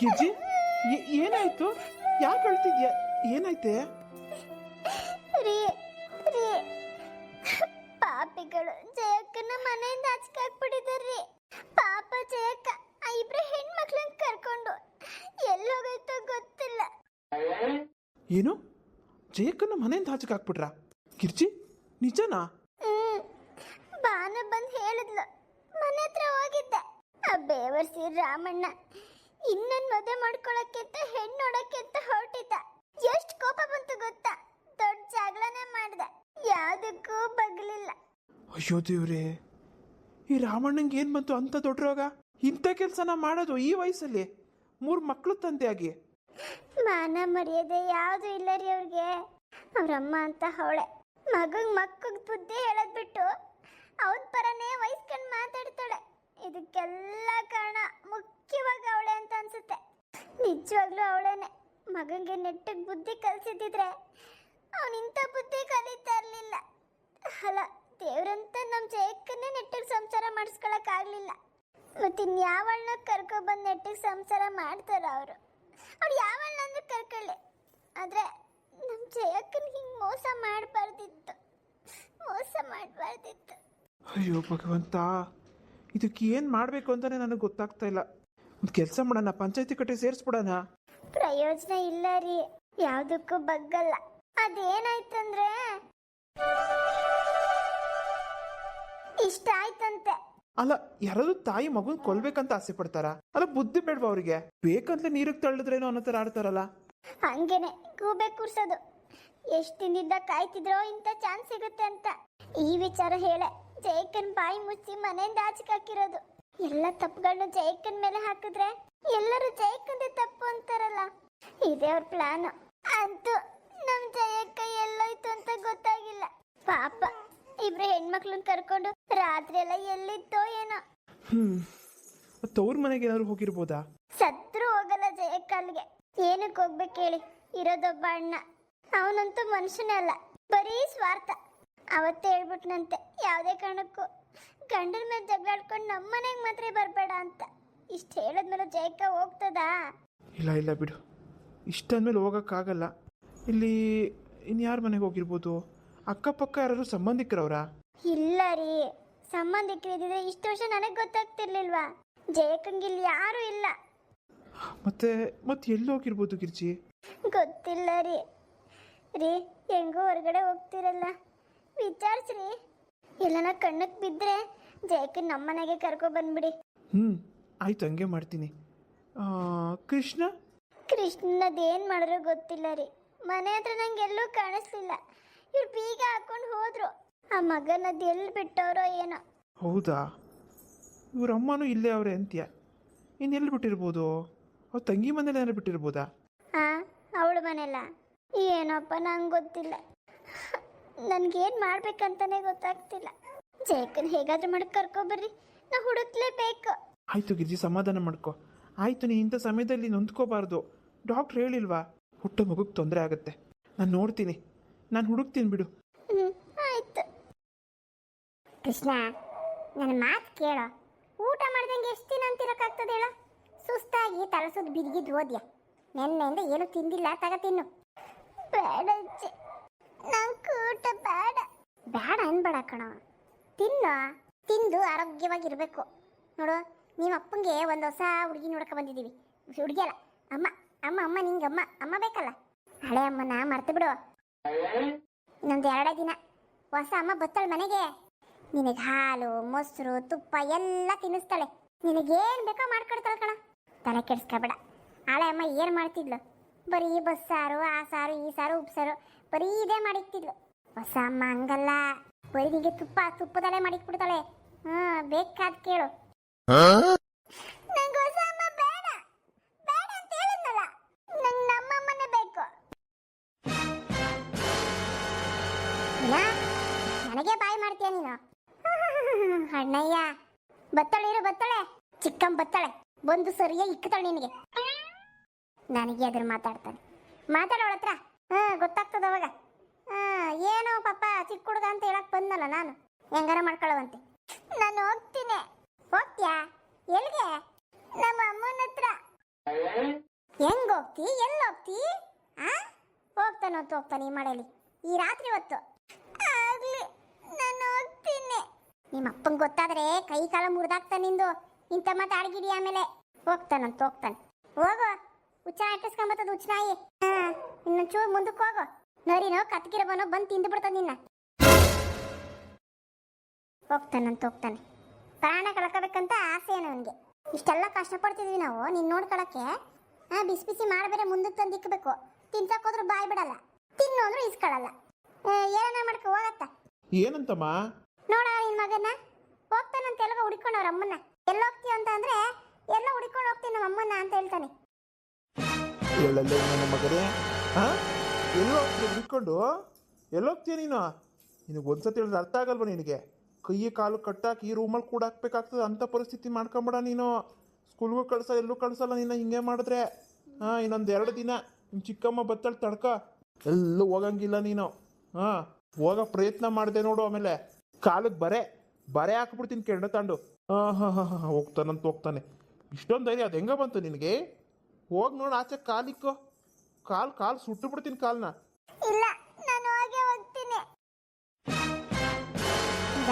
ಗಿಜ್ಜಿ ಏನಾಯ್ತು? ಯಾಕೆ ಅಳ್ತಿದ್ಯಾ? ಏನಾಯ್ತೆ? ರೀ ರೀ ಪಾಪಿಗಳು ಜಯಕ್ಕನ ಮನೆಯಿಂದ ಹಚ್ಕಾಕ್ಬಿಟ್ಟಿದಾರ್ರಿ. ಪಾಪ ಜಯಕ್ಕ ಆ ಇಬ್ರು ಹೆಣ್ಮಕ್ಳನ್ನ ಕರ್ಕೊಂಡು ಎಲ್ಲೋಗೈತೋ ಗೊತ್ತಿಲ್ಲ. ಏನು? ಜಯಕ್ಕನ ಮನೆಯಿಂದ ಆಚೆಗೆ ಹಾಕ್ಬಿಟ್ರಾ? ಗಿರ್ಜಿ ನಿಜನಾ? ಬಾನು ಬಂದು ಹೇಳಿದ್ಲು. ಮನೆ ಹತ್ರ ಹೋಗಿದ್ದೆ. ಆ ಬೇವರ್ಸಿ ರಾಮಣ್ಣ ಇನ್ನೊಂದು ಮದುವೆ ಮಾಡ್ಕೊಳಕ್ಕೆ ಅಂತ ಹೆಣ್ಣು ನೋಡಕ್ಕೆ ಅಂತ ಹೊರಟಿದ್ದ. ಎಷ್ಟು ಕೋಪ ಬಂತು ಗೊತ್ತಾ? ದೊಡ್ಡ ಜಗಳನೆ ಮಾಡ್ದೆ, ಯಾವುದಕ್ಕೂ ಬಗ್ಲಿಲ್ಲ. ಅಯ್ಯೋ ದೇವ್ರೇ, ಈ ರಾಮಣ್ಣಂಗೆ ಏನು ಬಂತು ಅಂತ ದೊಡ್ಡ ರೋಗ? ಇಂಥ ಕೆಲಸನ ಮಾಡೋದು ಈ ವಯಸ್ಸಲ್ಲಿ, 3 ಮಕ್ಕಳು ತಂದೆಯಾಗಿ. ಮಾನ ಮರ್ಯಾದೆ ಯಾವುದು ಇಲ್ಲ ರೀ ಅವ್ರಿಗೆ. ಅವ್ರಮ್ಮ ಅಂತ ಅವಳೆ ಮಕ್ಕಗ್ ಬುದ್ಧಿ ಹೇಳೋದ್ ಬಿಟ್ಟು ಅವನ ಪರನೇ ವಹಿಸ್ಕೊಂಡು ಮಾತಾಡ್ತಾಳೆ. ಇದಕ್ಕೆಲ್ಲ ಕಾರಣ ಮುಖ್ಯವಾಗಿ ಅವಳೆ ಅಂತ ಅನ್ಸುತ್ತೆ. ನಿಜವಾಗ್ಲೂ ಅವಳೇನೆ. ಮಗಂಗೆ ನೆಟ್ಟಿಗೆ ಬುದ್ಧಿ ಕಲಿಸಿದ್ರೆ ಅವನಿಂಥ ಬುದ್ಧಿ ಕಲಿತಾ ಇರಲಿಲ್ಲ. ಅಲ್ಲ, ದೇವ್ರಂತ ನಮ್ಮ ಜಯಕ್ಕನ್ನೇ ನೆಟ್ಟಿಗೆ ಸಂಸಾರ ಮಾಡಿಸ್ಕೊಳಕ್ ಆಗ್ಲಿಲ್ಲ. ಮತ್ತಿನ್ಯಾವಳನ್ನ ಕರ್ಕೊಬಂದು ನೆಟ್ಟಿಗೆ ಸಂಸಾರ ಮಾಡ್ತಾರ ಅವರು. ಅವ್ರು ಯಾವಳನ್ನ ಕರ್ಕೊಳ್ಳಿ, ಆದ್ರೆ ನಮ್ಮ ಜಯಕ್ಕನ ಹಿಂಗೆ ಮೋಸ ಮಾಡಬಾರ್ದಿತ್ತು. ಅಯ್ಯೋ ಭಗವಂತ, ಇದಕ್ಕೆ ಏನು ಮಾಡಬೇಕು ಅಂತಾನೆ ನನಗೆ ಗೊತ್ತಾಗ್ತಾ ಇಲ್ಲ. ಒಂದು ಕೆಲಸ ಮಾಡೋಣ, ಪಂಚಾಯತಿ ಕಟ್ಟೆ ಸೇರಿಸ್ಬಿಡೋಣ. ಪ್ರಯೋಜನ ಇಲ್ಲ ರೀ, ಯಾವುದಕ್ಕೂ ಬಗ್ಗಲ್ಲ. ಅದೇನಾಯ್ತಂದ್ರೆ ಇಷ್ಟ ಆಯ್ತಂತೆ. ಅಲ್ಲ, ಯಾರಾದ್ರೂ ತಾಯಿ ಮಗುನ್ ಕೊಲ್ಬೇಕಂತ ಆಸೆ ಪಡ್ತಾರ? ಅಲ್ಲ, ಬುದ್ಧಿ ಬೇಡವಾ ಅವ್ರಿಗೆ? ಬೇಕಂತಲೇ ನೀರಿಗೆ ತಳ್ಳಿದ್ರೇನೋ ಅನ್ನೋ ಥರ ಆಡ್ತಾರಲ್ಲ. ಹಂಗೇನೆ ಗೂಬೆ ಕೂರ್ಸೋದು. ಎಷ್ಟು ದಿನದಿಂದ ಕಾಯ್ತಿದ್ರೋ ಇಂಥ ಚಾನ್ಸ್ ಸಿಗುತ್ತೆ ಅಂತ. ಈ ವಿಚಾರ ಹೇಳೆ ಜಯಕ್ಕನ್ ಬಾಯಿ ಮುಚ್ಚಿ ಮನೆಯಿಂದ ಆಚೆಗೆ ಹಾಕಿರೋದು. ಎಲ್ಲ ತಪ್ಪುಗಳನ್ನ ಜಯಕ್ಕನ್ ಮೇಲೆ ಹಾಕಿದ್ರೆ ಎಲ್ಲರೂ ಜಯಕ್ಕಂದೇ ತಪ್ಪು ಅಂತಾರಲ್ಲ. ಇದೇ ಅವ್ರ ಪ್ಲಾನ್. ಅಂತೂ ನಮ್ ಜಯಕ್ಕ ಎಲ್ಲೋಯ್ತು ಅಂತ ಗೊತ್ತಾಗಿಲ್ಲ. ಪಾಪ ಇಬ್ರು ಹೆಣ್ಮಕ್ಳನ್ನ ಕರ್ಕೊಂಡು ರಾತ್ರಿ ಎಲ್ಲ ಎಲ್ಲಿತ್ತೋ ಏನೋ. ತವ್ರ ಮನೆಗೆ ಏನಾದ್ರು ಹೋಗಿರ್ಬೋದಾ? ಸತ್ರು ಹೋಗಲ್ಲ ಜಯಕ್ಕ ಅಲ್ಲಿಗೆ. ಏನಕ್ಕೆ ಹೋಗ್ಬೇಕು ಹೇಳಿ? ಇರೋದೊಬ್ಬ ಅಣ್ಣ, ಅವನಂತೂ ಮನುಷ್ಯನೇ ಅಲ್ಲ, ಬರೀ ಸ್ವಾರ್ಥ. ಅವತ್ತೇ ಹೇಳ್ಬಿಟ್ನಂತೆ, ಯಾವುದೇ ಕಾರಣಕ್ಕೂ ಗಂಡನ ಮೇಲೆ ಜಗಳಾಡ್ಕೊಂಡು ನಮ್ಮ ಮನೆಗೆ ಮಾತ್ರ ಬರಬೇಡ ಅಂತ. ಇಷ್ಟು ಹೇಳಿದ್ಮೇಲೆ ಜಯಕ್ಕ ಹೋಗ್ತದಾ? ಇಲ್ಲ ಬಿಡು, ಇಷ್ಟಂದ್ಮೇಲೆ ಹೋಗೋಕ್ಕಾಗಲ್ಲ. ಇಲ್ಲಿ ಇನ್ಯಾರ ಮನೆಗೆ ಹೋಗಿರ್ಬೋದು? ಅಕ್ಕಪಕ್ಕ ಯಾರು ಸಂಬಂಧಿಕರವ್ರಾ? ಇಲ್ಲ ರೀ, ಸಂಬಂಧಿಕರಿದ್ರೆ ಇಷ್ಟು ವರ್ಷ ನನಗೆ ಗೊತ್ತಾಗ್ತಿರ್ಲಿಲ್ವಾ? ಜಯಕ್ಕಂಗಿಲ್ಲಿ ಯಾರೂ ಇಲ್ಲ. ಮತ್ತೆ ಎಲ್ಲಿ ಹೋಗಿರ್ಬೋದು ಗಿರ್ಜಿ? ಗೊತ್ತಿಲ್ಲ ರೀ. ಹೆಂಗೋ ಹೊರಗಡೆ ಹೋಗ್ತಿರಲ್ಲ, ವಿಚಾರಿಸ್ರಿ. ಎಲ್ಲನ ಕಣ್ಣಕ್ಕೆ ಬಿದ್ದರೆ ಜಯಕ್ಕನ್ ನಮ್ಮನೆಗೆ ಕರ್ಕೊ ಬಂದ್ಬಿಡಿ. ಆಯ್ತು, ಹಂಗೆ ಮಾಡ್ತೀನಿ. ಕೃಷ್ಣದೇನು ಮಾಡಿದ್ರು ಗೊತ್ತಿಲ್ಲ ರೀ. ಮನೆ ಹತ್ರ ನಂಗೆ ಎಲ್ಲೂ ಕಾಣಿಸ್ಲಿಲ್ಲ. ಇವ್ರು ಬೀಗ ಹಾಕೊಂಡು ಹೋದ್ರು. ಆ ಮಗನದ್ದು ಎಲ್ಲಿ ಬಿಟ್ಟವ್ರೋ ಏನೋ. ಹೌದಾ? ಇವ್ರ ಅಮ್ಮನೂ ಇಲ್ಲೇ ಅವ್ರೆ ಅಂತ್ಯ. ಇನ್ನೆಲ್ಲಿ ಬಿಟ್ಟಿರ್ಬೋದು? ಅವ್ರ ತಂಗಿ ಮನೇಲಿ ಏನಾರು ಬಿಟ್ಟಿರ್ಬೋದಾ? ಅವಳ ಮನೆಲ್ಲ ಏನಪ್ಪ, ನಂಗೆ ಗೊತ್ತಿಲ್ಲ. ನನ್ಗೇನು ಮಾಡ್ಬೇಕಂತಾನೆ ಗೊತ್ತಾಗ್ತಿಲ್ಲ. ಜಯಕ್ಕನ್ ಹೇಗಾದ್ರೂ ಮಾಡಿ ಕರ್ಕೊಬರ್ರಿ, ನಾ ಹುಡುಕ್ಲೇಬೇಕು. ಆಯ್ತು ಗಿರ್ಜಿ, ಸಮಾಧಾನ ಮಾಡ್ಕೊ. ಆಯ್ತು, ನೀ ಇಂಥ ಸಮಯದಲ್ಲಿ ನೊಂದ್ಕೋಬಾರ್ದು. ಡಾಕ್ಟ್ರ್ ಹೇಳಿಲ್ವಾ ಹುಟ್ಟೋ ಮಗುಗೆ ತೊಂದರೆ ಆಗುತ್ತೆ? ನಾನು ನೋಡ್ತೀನಿ, ನಾನು ಹುಡುಕ್ತೀನಿ ಬಿಡು. ಆಯ್ತು. ಕೃಷ್ಣ, ನನ್ನ ಮಾತು ಕೇಳೋ. ಊಟ ಮಾಡ್ದಂಗೆ ಎಷ್ಟು ದಿನ ಅಂತಿರಕ್ಕಾಗ್ತದೆ ಹೇಳೋ? ಸುಸ್ತಾಗಿ ತಲಸೋದು ಬಿದ್ದಿದ್ದು ಹೋದ್ಯಾ? ನೆನ್ನೆಯಿಂದ ಏನು ತಿಂದಿಲ್ಲ, ತಗ ತಿನ್ನು. ಬೇಡ ಅಜ್ಜಿ, ನಂಗೆ ಊಟ ಬೇಡ. ಬೇಡ ಅನ್ಬೇಡ ಕಣೋ, ತಿಂದು ಆರೋಗ್ಯವಾಗಿರ್ಬೇಕು. ನೋಡು, ನಿಮ್ಮ ಅಪ್ಪಂಗೆ ಒಂದು ಹೊಸ ಹುಡುಗಿ ನೋಡಕ್ಕೆ ಬಂದಿದ್ದೀವಿ. ಹುಡುಗಿ ಅಲ್ಲ, ಅಮ್ಮ ನಿಂಗೆ ಅಮ್ಮ ಬೇಕಲ್ಲ. ಹಳೆ ಅಮ್ಮನ ಮರ್ತು ಬಿಡು. ಇನ್ನೊಂದು 2 ದಿನ ಹೊಸ ಅಮ್ಮ ಬತ್ತಾಳೆ ಮನೆಗೆ. ನಿನಗೆ ಹಾಲು, ಮೊಸರು, ತುಪ್ಪ ಎಲ್ಲ ತಿನ್ನಿಸ್ತಾಳೆ. ನಿನಗೇನು ಬೇಕೋ ಮಾಡ್ಕೊಡ್ತಾಳೆ ಕಣ. ತಲೆ ಕೆಡಿಸ್ಕೊಬೇಡ. ಹಳೆ ಅಮ್ಮ ಏನು ಮಾಡ್ತಿದ್ಲು? ಬರೀ ಬಸ್ಸಾರು, ಆ ಸಾರು, ಈ ಸಾರು, ಉಪ್ಸಾರು, ಬರೀ ಇದೇ ಮಾಡಿಕ್ತಿದ್ಲು. ಹೊಸ ಅಮ್ಮ ಹಂಗಲ್ಲ, ಬರೀ ನಿಮಗೆ ತುಪ್ಪದಲ್ಲೇ ಮಾಡಿಕ್ಬಿಡ್ತಾಳೆ. ಬೇಕಾದ್ ಕೇಳು. ನಂಗೆ ಹೊಸ ಅಮ್ಮ ಬೇಡ ಅಂತ ಹೇಳಿದ್ನಲ್ಲ, ನಂಗೆ ನಮ್ಮಮ್ಮನೇ ಬೇಕು. ನನಗೆ ಬಾಯಿ ಮಾಡ್ತೀಯ ನೀನು? ಅಣ್ಣಯ್ಯ, ಬತ್ತಾಳೆ ಚಿಕ್ಕಮ್ಮ ಬತ್ತಾಳೆ, ಬಂದು ಸರಿಯಾಗಿ ಇಕ್ಕತಾಳೆ ನಿನಗೆ. ನನಗೆ ಅದ್ರ ಮಾತಾಡೋಳ ಹತ್ರ ಗೊತ್ತಾಗ್ತದ ಅವಾಗ. ಏನೋ ಪಾಪ ಚಿಕ್ಕ ಹುಡುಗ ಅಂತ ಹೇಳಕ್ ಬಂದಲ್ಲ ನಾನು. ಹೆಂಗಾರ ಮಾಡ್ಕೊಳ್ಳವಂತೆ. ನಾನು ಹೋಗ್ತೀನಿ. ಹೋಗ್ತೀಯಾ? ಎಲ್ಲಿಗೆ? ನಮ್ಮ ಅಮ್ಮನ ಹತ್ರ. ಹೋಗ್ತಿ ಎಲ್ಲಿ ಹೋಗ್ತಿ ಆ ಹೋಗ್ತಾನೆ ಈ ಮಳೆಯಲ್ಲಿ ಈ ರಾತ್ರಿ ಹೊತ್ತು ಆಗ್ಲಿ ನಾನು ಹೋಗ್ತೀನಿ ನಿಮ್ಮ ಅಪ್ಪಂಗೆ ಗೊತ್ತಾದ್ರೆ ಕೈ ಕಾಲ ಮುರಿದಾಕ್ತಾನೆ ನಿಂದು ಇಂಥ ಮತ್ತೆ ಅಡಗಿಡಿ ಆಮೇಲೆ ಹೋಗ್ತಾನೆ ಹೋಗು ಹುಚ್ಚ ಅಟ್ಟಿಸ್ಕೊಂಬತ್ತದ ಹುಚ್ಚನಾಯಿ ಇನ್ನೊಂದು ಚೂರು ಮುಂದಕ್ಕೆ ಹೋಗು ನರಿನೋ ಕತ್ಕಿರಬನೋ ಬಂದು ತಿಂದು ಬಿಡ್ತಾನೆ ನಿನ್ನ ಹೋಗ್ತಾನೆ ಪ್ರಾಣ ಕಳ್ಕೋಬೇಕಂತ ಆಸೆ ಏನು ಅವನಿಗೆ ಇಷ್ಟೆಲ್ಲ ಕಷ್ಟಪಡ್ತಿದ್ವಿ ನಾವು ನಿನ್ನ ನೋಡ್ಕೊಳಕ್ಕೆ ಬಿಸಿ ಬಿಸಿ ಮಾಡಬೇರೆ ಮುಂದಕ್ಕೆ ತಂದು ಇಕ್ಕಬೇಕು ತಿನ್ಸಕ್ ಹೋದ್ರೆ ಬಾಯ್ ಬಿಡಲ್ಲ ತಿನ್ನು ಅಂದ್ರೆ ಇಸ್ಕೊಳ್ಳಲ್ಲ ಏನ ಮಾಡ್ಕೊ ಹೋಗತ್ತ ಏನಂತಮ್ಮ ನೋಡ ನಿನ್ ಮಗನ ಹೋಗ್ತಾನಂತ ಎಲ್ಲ ಹುಡ್ಕೊಂಡು ಅವ್ರ ಅಮ್ಮನ್ನ ಎಲ್ಲ ಹೋಗ್ತೀಯ ಅಂತ ಅಂದ್ರೆ ಎಲ್ಲ ಹುಡ್ಕೊಂಡು ಹೋಗ್ತೀನಿ ನಮ್ಮ ಅಮ್ಮನ್ನ ಅಂತ ಹೇಳ್ತಾನೆ ಹೇಳಲ್ಲ ನನ್ನ ಮಗನೇ ಹಾ ಹುಡ್ಕೊಂಡು ಎಲ್ಲೋಗ್ತೀಯ ನೀನು ನಿನಗೆ ಒಂದ್ಸತಿ ಹೇಳಿದ್ರೆ ಅರ್ಥ ಆಗಲ್ವ ನಿನಗೆ ಕೈ ಕಾಲು ಕಟ್ಟಾಕಿ ರೂಮಲ್ಲಿ ಕೂಡ ಹಾಕ್ಬೇಕಾಗ್ತದೆ ಅಂಥ ಪರಿಸ್ಥಿತಿ ಮಾಡ್ಕೊಂಬೇಡ ನೀನು ಸ್ಕೂಲ್ಗೂ ಎಲ್ಲೂ ಕಳ್ಸಲ್ಲ ನೀನು ಹಿಂಗೆ ಮಾಡಿದ್ರೆ ಇನ್ನೊಂದು 2 ದಿನ ನಿಮ್ಮ ಚಿಕ್ಕಮ್ಮ ಬತ್ತಲ್ಲಿ ತಡ್ಕ ಎಲ್ಲೂ ಹೋಗಂಗಿಲ್ಲ ನೀನು ಹೋಗೋ ಪ್ರಯತ್ನ ಮಾಡಿದೆ ನೋಡು ಆಮೇಲೆ ಕಾಲಿಗೆ ಬರೆ ಹಾಕ್ಬಿಡ್ತೀನಿ ಕೆಂಡ ತಾಂಡು ಹೋಗ್ತಾನೆ ಇಷ್ಟೊಂದು ಧೈರ್ಯ ಅದು ಹೆಂಗ ಬಂತು ನಿನಗೆ ಹೋಗಿ ನೋಡು ಆಚೆ ಕಾಲಿಕ್ಕೋ ಕಾಲು ಸುಟ್ಟು ಬಿಡ್ತೀನಿ ಕಾಲನ್ನ ಇಲ್ಲ ನಾನು ಹೋಗಿ ಹೋಗ್ತೀನಿ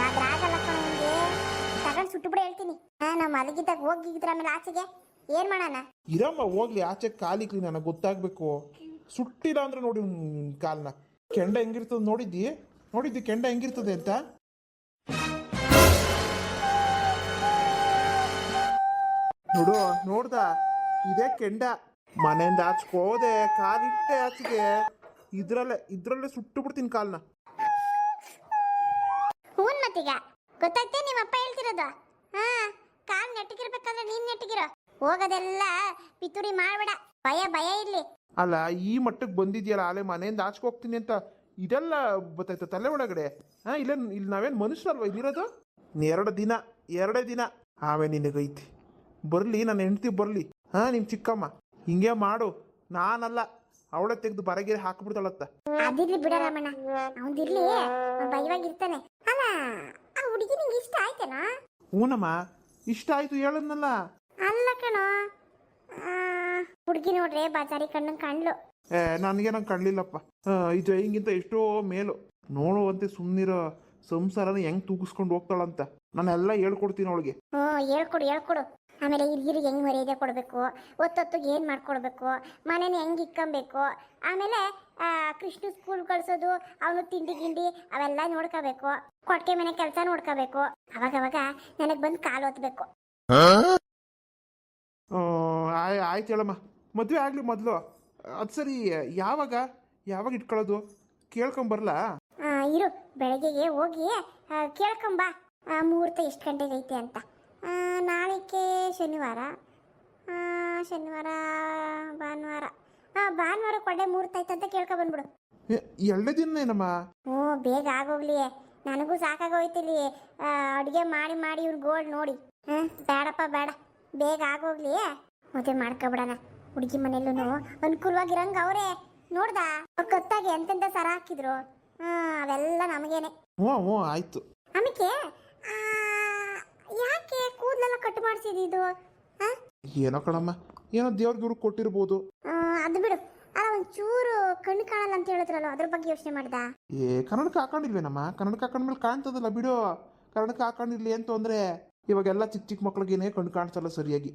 ಆಗಲ್ಲ ಕಣ ನಿಮಗೆ ತಗೊಂಡು ಸುಟ್ಟು ಬಿಡ ಹೇಳ್ತೀನಿ ನಾವು ಮಲಗಿದ್ದಾಗ ಹೋಗಿದ್ರ ಆಮೇಲೆ ಆಚೆಗೆ ಏನ್ ಮಾಡೋಣ ಇರಮ್ಮ ಹೋಗ್ಲಿ ಆಚೆ ಕಾಲಿಕ್ಲಿ ನನಗೆ ಗೊತ್ತಾಗ್ಬೇಕು ಸುಟ್ಟಿಲ್ಲ ಅಂದ್ರೆ ನೋಡಿ ಕಾಲನ್ನ ಕೆಂಡ ಹೆಂಗಿರ್ತದೆ ನೋಡಿದ್ದಿ ಕೆಂಡ ಹೆಂಗಿರ್ತದೆ ಅಂತ ನೋಡ್ದ ಇದೇ ಕೆಂಡ ಮನೆಯಿಂದ ಆಚೆಗೆ ಹೋದೆ ಕಾಲಿಟ್ಟೆ ಆಚೆಗೆ ಇದ್ರಲ್ಲೇ ಸುಟ್ಟು ಬಿಡ್ತೀನಿ ಕಾಲನ್ನ ಹೂನ್ ಮತ್ತೀಗ ಗೊತ್ತಾಯ್ತೆ ನಿಮ್ಮ ಅಪ್ಪ ಹೇಳ್ತಿರೋದು ಕಾಲ್ ನೆಟ್ಟಗಿರ್ಬೇಕಾದ್ರೆ ನೀನ್ ನೆಟ್ಟಗಿರೋ ಹೋಗೋದೆಲ್ಲ ಪಿತೂರಿ ಮಾಡ್ಬೇಡ ಭಯ ಇರ್ಲಿ ಅಲ್ಲ ಈ ಮಟ್ಟಕ್ಕೆ ಬಂದಿದ್ಯಲ್ಲ ಆಲೆ ಮನೆಯಿಂದ ಆಚೆಗೆ ಹೋಗ್ತೀನಿ ಅಂತ ಇದೆಲ್ಲ ಗೊತ್ತಾಯ್ತು ತಲೆ ಒಳಗಡೆ ಇಲ್ಲಿ ನಾವೇನು ಮನುಷ್ಯರಲ್ವ ಇಲ್ಲಿರೋದು 2 ದಿನ ಆಮೇಲೆ ನಿನಗೈತಿ ಬರಲಿ ನನ್ನ ಹೆಂಡತಿ ಬರಲಿ ನಿಮ್ಮ ಚಿಕ್ಕಮ್ಮ ಹಿಂಗೆ ಮಾಡು ನಾನಲ್ಲ ಅವಳೆ ತೆಗೆದು ಬರಗಿರಿ ಹಾಕ್ಬಿಡ್ತಾಳತ್ತ ಅದಿರ್ಲಿ ಬಿಡ ರಮಣ ಅವನಿರ್ಲಿ ಭಯವಾಗಿರ್ತಾನೆ ಅಲ್ಲ ಆ ಹುಡುಗಿ ನಿಂಗೆ ಇಷ್ಟ ಆಯ್ತೇನಾ ಹೂನಮ್ಮ ಇಷ್ಟ ಆಯ್ತು ಹೇಳದ್ನಲ್ಲ ಅಲ್ಲ ಕಣೋ ಹುಡುಗಿ ನೋಡ್ರೆ ಬಾಜಾರಿ ಕಣ್ಲು ನನಗೆ ಕಣ್ಲಿಲ್ಲಪ್ಪ ಇದು ಹಿಂಗಿಂತ ಎಷ್ಟೋ ಮೇಲು ನೋಡುವಂತೆ ಸುಮ್ಮನಿರೋ ಸಂಸಾರನ ಹೆಂಗ್ ತೂಗಿಸ್ಕೊಂಡು ಹೋಗ್ತಾಳಂತ ನಾನೆಲ್ಲ ಹೇಳ್ಕೊಡ್ತೀನಿ ಅವಳಿಗೆ ಹೇಳ್ಕೊಡು ಆಮೇಲೆ ಹಿರಿಯರಿಗೆ ಹೆಂಗ್ ಮರ್ಯಾದೆ ಕೊಡಬೇಕು ಒತ್ತೊತ್ತಿಗೆ ಏನು ಮಾಡ್ಕೊಡ್ಬೇಕು ಮನೇನ ಹೆಂಗೆ ಇಕ್ಕೊಬೇಕು ಆಮೇಲೆ ಕೃಷ್ಣ ಸ್ಕೂಲ್ ಕಳ್ಸೋದು ಅವನು ತಿಂಡಿ ಗಿಂಡಿ ಅವೆಲ್ಲ ನೋಡ್ಕೋಬೇಕು ಕೊಟ್ಟಿಗೆ ಮನೆ ಕೆಲಸ ನೋಡ್ಕೋಬೇಕು ಅವಾಗ ನನಗೆ ಬಂದು ಕಾಲು ಒತ್ತಬೇಕು ಆಯ್ತು ಹೇಳಮ್ಮ ಮದುವೆ ಆಗಲಿ ಮೊದಲು ಅದು ಸರಿ ಯಾವಾಗ ಇಟ್ಕೊಳ್ಳೋದು ಕೇಳ್ಕೊಂಬರ್ಲಾ ಇರು ಬೆಳಗ್ಗೆಗೆ ಹೋಗಿ ಕೇಳ್ಕೊಂಬಾ ಮುಹೂರ್ತ ಎಷ್ಟು ಗಂಟೆಗೆ ಐತೆ ಅಂತ ನಾಳೆಗೆ ಶನಿವಾರ ಭಾನುವಾರ ಕೊಡೆ ಮುಹೂರ್ತ ಐತೆ ಅಂತ ಕೇಳ್ಕೊಂಬಂದ್ಬಿಡು 2 ದಿನನೇನಮ್ಮ ಬೇಗ ಆಗೋಗ್ಲಿ ನನಗೂ ಸಾಕಾಗೋಯ್ತಿಲ್ಲಿ ಅಡುಗೆ ಮಾಡಿ ಇವ್ರು ಗೋಲ್ಡ್ ನೋಡಿ ಬೇಡಪ್ಪ ಬೇಡ ಬೇಗ ಆಗೋಗ್ಲಿ ಮದುವೆ ಮಾಡ್ಕೊಬಿಡೋಣ ಹುಡುಗಿ ಮನೆಯಲ್ಲೂ ಅನುಕೂಲವಾಗಿರಂಗ ಅವರೇ ನೋಡ್ದ ಗೊತ್ತಾಗಿ ಎಂತೆಂತ ಸರ ಹಾಕಿದ್ರು ಅವೆಲ್ಲ ನಮಗೇನೆ ಹ್ಞೂ ಆಯ್ತು ಆಮೇಲೆ ಯಾಕೆ ಕೂದಲೆಲ್ಲ ಕಟ್ ಮಾಡಿಸಿದ್ದು ಏನೋ ಕಣಮ್ಮ ಏನೋ ದೇವ್ರಿಗೆ ಕೊಟ್ಟಿರ್ಬೋದು ಅದು ಬಿಡು ಅಲ್ಲ ಒಂಚೂರು ಕಣ್ಣು ಕಾಣಲ್ಲ ಅಂತ ಹೇಳಿದ್ರಲ್ಲ ಅದ್ರ ಬಗ್ಗೆ ಯೋಚನೆ ಮಾಡ್ದ ಕನ್ನಡಕ ಹಾಕೊಂಡಿಲ್ವೇನಮ್ಮ ಕನ್ನಡಕ ಹಾಕೊಂಡ್ಮೇಲೆ ಕಾಣ್ತದಲ್ಲ ಬಿಡು ಕನ್ನಡಕ ಹಾಕೊಂಡಿರ್ಲಿ ಅಂತ ಅಂದ್ರೆ ಇವಾಗೆಲ್ಲ ಚಿಕ್ಕ ಮಕ್ಳಿಗೇನೆ ಕಣ್ಣು ಕಾಣಿಸಲ್ಲ ಸರಿಯಾಗಿ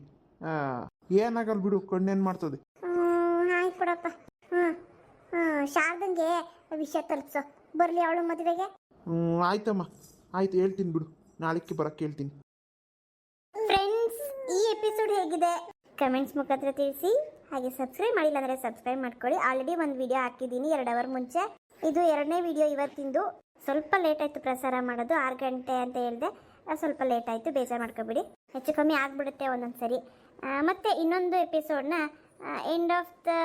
ಏನಾಗಲ್ಲ ಬಿಡು ಕಣ್ಣೇನ್ ಮಾಡ್ತದೆ ಆಯ್ತು ಬಿಡಪ್ಪ ಶಾರದಂಗೆ ವಿಷಯ ತಲುಪ್ಸೋ ಬರ್ಲಿ ಅವಳು ಮದುವೆಗೆ ಆಯ್ತಮ್ಮ ಆಯ್ತು ಹೇಳ್ತೀನಿ ಬಿಡು ನಾಳೆಕ್ಕೆ ಬರಕ್ಕೆ ಹೇಳ್ತೀನಿ ಫ್ರೆಂಡ್ಸ್ ಈ ಎಪಿಸೋಡ್ ಹೇಗಿದೆ ಕಮೆಂಟ್ಸ್ ಮುಖಾಂತರ ತಿಳಿಸಿ ಹಾಗೆ ಸಬ್ಸ್ಕ್ರೈಬ್ ಮಾಡಿಲ್ಲ ಅಂದರೆ ಸಬ್ಸ್ಕ್ರೈಬ್ ಮಾಡ್ಕೊಳ್ಳಿ ಆಲ್ರೆಡಿ ಒಂದು ವಿಡಿಯೋ ಹಾಕಿದ್ದೀನಿ 2 ಅವರ್ ಮುಂಚೆ ಇದು 2ನೇ ವಿಡಿಯೋ ಇವತ್ತಿಂದು ಸ್ವಲ್ಪ ಲೇಟ್ ಆಯಿತು ಪ್ರಸಾರ ಮಾಡೋದು 6 ಗಂಟೆ ಅಂತ ಹೇಳಿದೆ ಸ್ವಲ್ಪ ಲೇಟ್ ಆಯಿತು ಬೇಜಾರು ಮಾಡ್ಕೊಬಿಡಿ ಹೆಚ್ಚು ಕಮ್ಮಿ ಆಗಿಬಿಡುತ್ತೆ ಒಂದೊಂದು ಸರಿ ಮತ್ತು ಇನ್ನೊಂದು ಎಪಿಸೋಡ್ನ ಎಂಡ್ ಆಫ್ ದ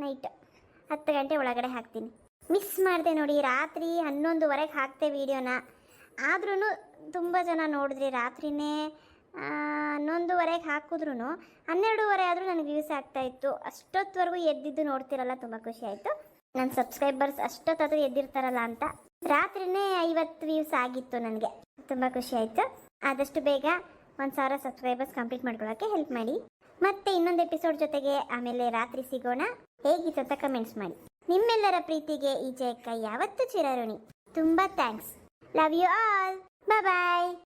ನೈಟ್ 10 ಗಂಟೆ ಒಳಗಡೆ ಹಾಕ್ತೀನಿ ಮಿಸ್ ಮಾಡಿದೆ ನೋಡಿ ರಾತ್ರಿ 11:30ಗೆ ಹಾಕ್ತೆ ವಿಡಿಯೋನ ಆದ್ರೂ ತುಂಬ ಜನ ನೋಡಿದ್ರಿ ರಾತ್ರಿನೇ 11:30ಗೆ ಹಾಕಿದ್ರು 12:30 ಆದರೂ ನನಗೆ ವ್ಯೂಸ್ ಆಗ್ತಾಯಿತ್ತು ಅಷ್ಟೊತ್ತವರೆಗೂ ಎದ್ದಿದ್ದು ನೋಡ್ತಿರಲ್ಲ ತುಂಬ ಖುಷಿ ಆಯಿತು ನನ್ನ ಸಬ್ಸ್ಕ್ರೈಬರ್ಸ್ ಅಷ್ಟೊತ್ತಾದರೂ ಎದ್ದಿರ್ತಾರಲ್ಲ ಅಂತ ರಾತ್ರಿನೇ 50 ವ್ಯೂಸ್ ಆಗಿತ್ತು ನನಗೆ ತುಂಬ ಖುಷಿ ಆಯಿತು ಆದಷ್ಟು ಬೇಗ 1000 ಸಬ್ಸ್ಕ್ರೈಬರ್ಸ್ ಕಂಪ್ಲೀಟ್ ಮಾಡ್ಕೊಳ್ಳೋಕ್ಕೆ ಹೆಲ್ಪ್ ಮಾಡಿ ಮತ್ತೆ ಇನ್ನೊಂದು ಎಪಿಸೋಡ್ ಜೊತೆಗೆ ಆಮೇಲೆ ರಾತ್ರಿ ಸಿಗೋಣ. ಹೇಗಿತ್ತು ಅಂತ ಕಮೆಂಟ್ಸ್ ಮಾಡಿ. ನಿಮ್ಮೆಲ್ಲರ ಪ್ರೀತಿಗೆ ಈ ಜಯಕ್ಕ ಯಾವತ್ತೂ ಚಿರಋಣಿ. ತುಂಬಾ thanks. Love you all. Bye.